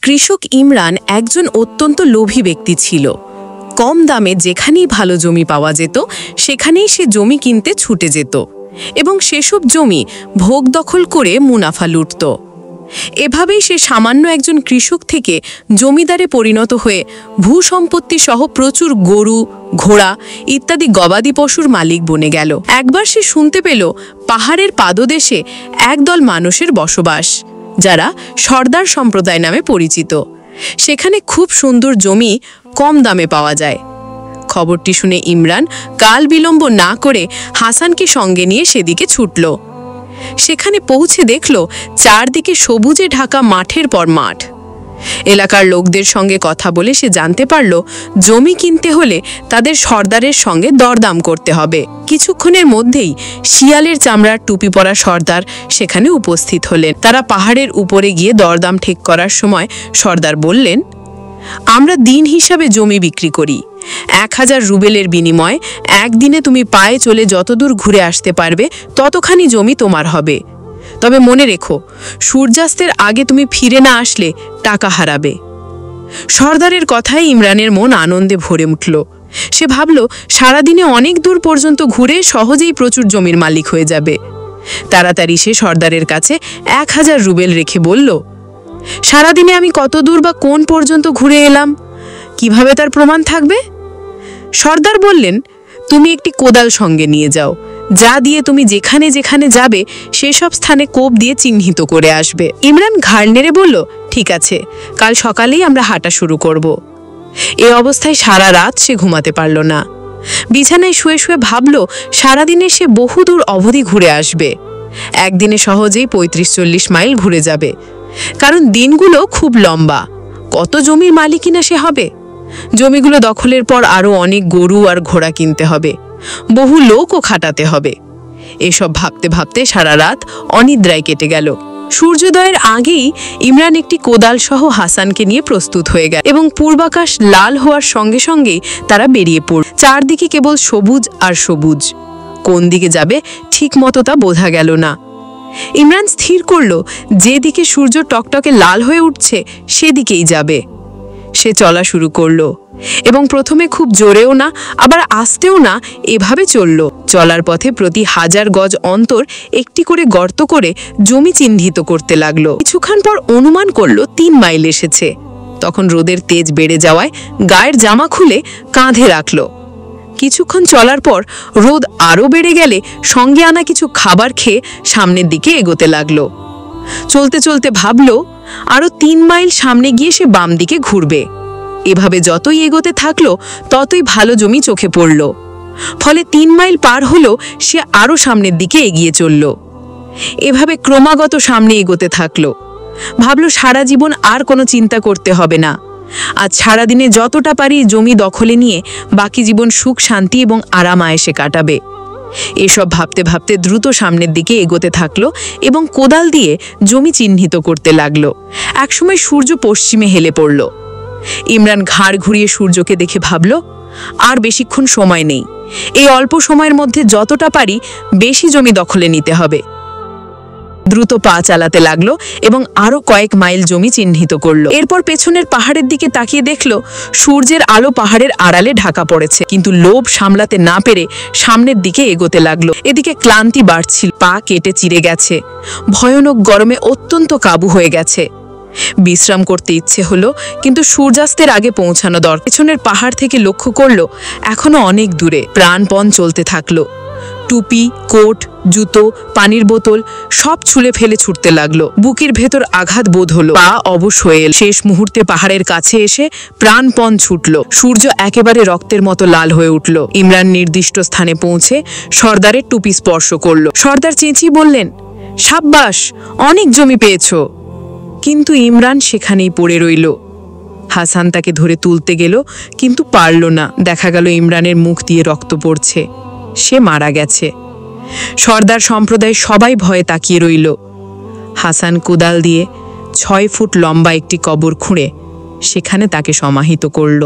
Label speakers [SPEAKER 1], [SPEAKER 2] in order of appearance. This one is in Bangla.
[SPEAKER 1] কৃষক ইমরান একজন অত্যন্ত লোভী ব্যক্তি ছিল। কম দামে যেখানেই ভালো জমি পাওয়া যেত সেখানেই সে জমি কিনতে ছুটে যেত এবং সেসব জমি ভোগ দখল করে মুনাফা লুটত। এভাবেই সে সামান্য একজন কৃষক থেকে জমিদারে পরিণত হয়ে ভূসম্পত্তি সহ প্রচুর গরু, ঘোড়া ইত্যাদি গবাদি পশুর মালিক বনে গেল। একবার সে শুনতে পেল পাহাড়ের পাদদেশে একদল মানুষের বসবাস, যারা সর্দার সম্প্রদায় নামে পরিচিত। সেখানে খুব সুন্দর জমি কম দামে পাওয়া যায়। খবরটি শুনে ইমরান কাল বিলম্ব না করে হাসানকে সঙ্গে নিয়ে সেদিকে ছুটল। সেখানে পৌঁছে দেখল চারদিকে সবুজে ঢাকা মাঠের পর মাঠ। এলাকার লোকদের সঙ্গে কথা বলে সে জানতে পারল জমি কিনতে হলে তাদের সর্দারের সঙ্গে দরদাম করতে হবে। কিছুক্ষণের মধ্যেই শিয়ালের চামড়ার টুপি পরা সর্দার সেখানে উপস্থিত হলেন। তারা পাহাড়ের উপরে গিয়ে দরদাম ঠিক করার সময় সর্দার বললেন, আমরা দিন হিসাবে জমি বিক্রি করি। 1000 রুবেলের বিনিময়ে একদিনে তুমি পায়ে চলে যতদূর ঘুরে আসতে পারবে ততখানি জমি তোমার হবে। তবে মনে রেখো, সূর্যাস্তের আগে তুমি ফিরে না আসলে টাকা হারাবে। সর্দারের কথায় ইমরানের মন আনন্দে ভরে উঠল। সে ভাবল সারাদিনে অনেক দূর পর্যন্ত ঘুরে সহজেই প্রচুর জমির মালিক হয়ে যাবে। তাড়াতাড়ি সে সর্দারের কাছে 1000 রুবেল রেখে বলল, সারাদিনে আমি কত দূর বা কোন পর্যন্ত ঘুরে এলাম, কিভাবে তার প্রমাণ থাকবে? সর্দার বললেন, তুমি একটি কোদাল সঙ্গে নিয়ে যাও, যা দিয়ে তুমি যেখানে যেখানে যাবে সেসব স্থানে কোপ দিয়ে চিহ্নিত করে আসবে। ইমরান ঘাড় নেড়ে বলল, ঠিক আছে, কাল সকালেই আমরা হাঁটা শুরু করব। এ অবস্থায় সারা রাত সে ঘুমাতে পারল না। বিছানায় শুয়ে শুয়ে ভাবল সারাদিনে সে বহুদূর অবধি ঘুরে আসবে। একদিনে সহজেই 35-40 মাইল ঘুরে যাবে, কারণ দিনগুলো খুব লম্বা। কত জমির মালিকিনা সে হবে। জমিগুলো দখলের পর আরও অনেক গরু আর ঘোড়া কিনতে হবে, বহু লোকও খাটাতে হবে। এসব ভাবতে ভাবতে সারা রাত অনিদ্রায় কেটে গেল। সূর্যোদয়ের আগেই ইমরান একটি কোদাল সহ হাসানকে নিয়ে প্রস্তুত হয়ে গেল এবং পূর্বাকাশ লাল হওয়ার সঙ্গে সঙ্গেই তারা বেরিয়ে পড়ল। চারদিকে কেবল সবুজ আর সবুজ। কোন দিকে যাবে ঠিক মতো তা বোঝা গেল না। ইমরান স্থির করল যেদিকে সূর্য টকটকে লাল হয়ে উঠছে সেদিকেই যাবে। সে চলা শুরু করল এবং প্রথমে খুব জোরেও না আবার আস্তেও না, এভাবে চলল। চলার পথে প্রতি 1000 গজ অন্তর একটি করে গর্ত করে জমি চিহ্নিত করতে লাগলো। কিছুক্ষণ পর অনুমান করল 3 মাইল এসেছে। তখন রোদের তেজ বেড়ে যাওয়ায় গায়ের জামা খুলে কাঁধে রাখল। কিছুক্ষণ চলার পর রোদ আরও বেড়ে গেলে সঙ্গে আনা কিছু খাবার খেয়ে সামনের দিকে এগোতে লাগলো। চলতে চলতে ভাবল আরও 3 মাইল সামনে গিয়ে সে বাম দিকে ঘুরবে। এভাবে যতই এগোতে থাকলো ততই ভালো জমি চোখে পড়ল। ফলে 3 মাইল পার হলো সে আরও সামনের দিকে এগিয়ে চলল। এভাবে ক্রমাগত সামনে এগোতে থাকলো। ভাবল সারা জীবন আর কোনো চিন্তা করতে হবে না। আজ সারাদিনে যতটা পারি জমি দখলে নিয়ে বাকি জীবন সুখ শান্তি এবং আরাম আয়েশে কাটাবে। এসব ভাবতে ভাবতে দ্রুত সামনের দিকে এগোতে থাকলো এবং কোদাল দিয়ে জমি চিহ্নিত করতে লাগলো। একসময় সূর্য পশ্চিমে হেলে পড়ল। ইমরান ঘাড় ঘুরিয়ে সূর্যকে দেখে ভাবল, আর বেশিক্ষণ সময় নেই। এই অল্প সময়ের মধ্যে যতটা পারি বেশি জমি দখলে নিতে হবে। দ্রুত পা চালাতে লাগলো এবং আরো কয়েক মাইল জমি চিহ্নিত করলো। এরপর পেছনের পাহাড়ের দিকে তাকিয়ে দেখল সূর্যের আলো পাহাড়ের আড়ালে ঢাকা পড়েছে, কিন্তু লোভ সামলাতে না পেরে সামনের দিকে এগোতে লাগলো। এদিকে ক্লান্তি বাড়ছিল, পা কেটে চিরে গেছে, ভয়ানক গরমে অত্যন্ত কাবু হয়ে গেছে। বিশ্রাম করতে ইচ্ছে হলো, কিন্তু সূর্যাস্তের আগে পৌঁছানো দরকার। পেছনের পাহাড় থেকে লক্ষ্য করলো এখনো অনেক দূরে। প্রাণপণ চলতে থাকলো। টুপি, কোট, জুতো, পানির বোতল সব ছুলে ফেলে ছুটতে লাগলো। বুকের ভেতর আঘাত বোধ হলো, পা অবশ হয়ে এল। শেষ মুহূর্তে পাহাড়ের কাছে এসে প্রাণপণ ছুটল। সূর্য একেবারে রক্তের মতো লাল হয়ে উঠল। ইমরান নির্দিষ্ট স্থানে পৌঁছে সর্দারের টুপি স্পর্শ করলো। সর্দার চেঁচিয়ে বললেন, সাব্বাস, অনেক জমি পেয়েছ। কিন্তু ইমরান সেখানেই পড়ে রইল। হাসান তাকে ধরে তুলতে গেল, কিন্তু পারল না। দেখা গেল ইমরানের মুখ দিয়ে রক্ত পড়ছে। সে মারা গেছে। সর্দার সম্প্রদায় সবাই ভয়ে তাকিয়ে রইল। হাসান কোদাল দিয়ে 6 ফুট লম্বা একটি কবর খুঁড়ে সেখানে তাকে সমাহিত করল।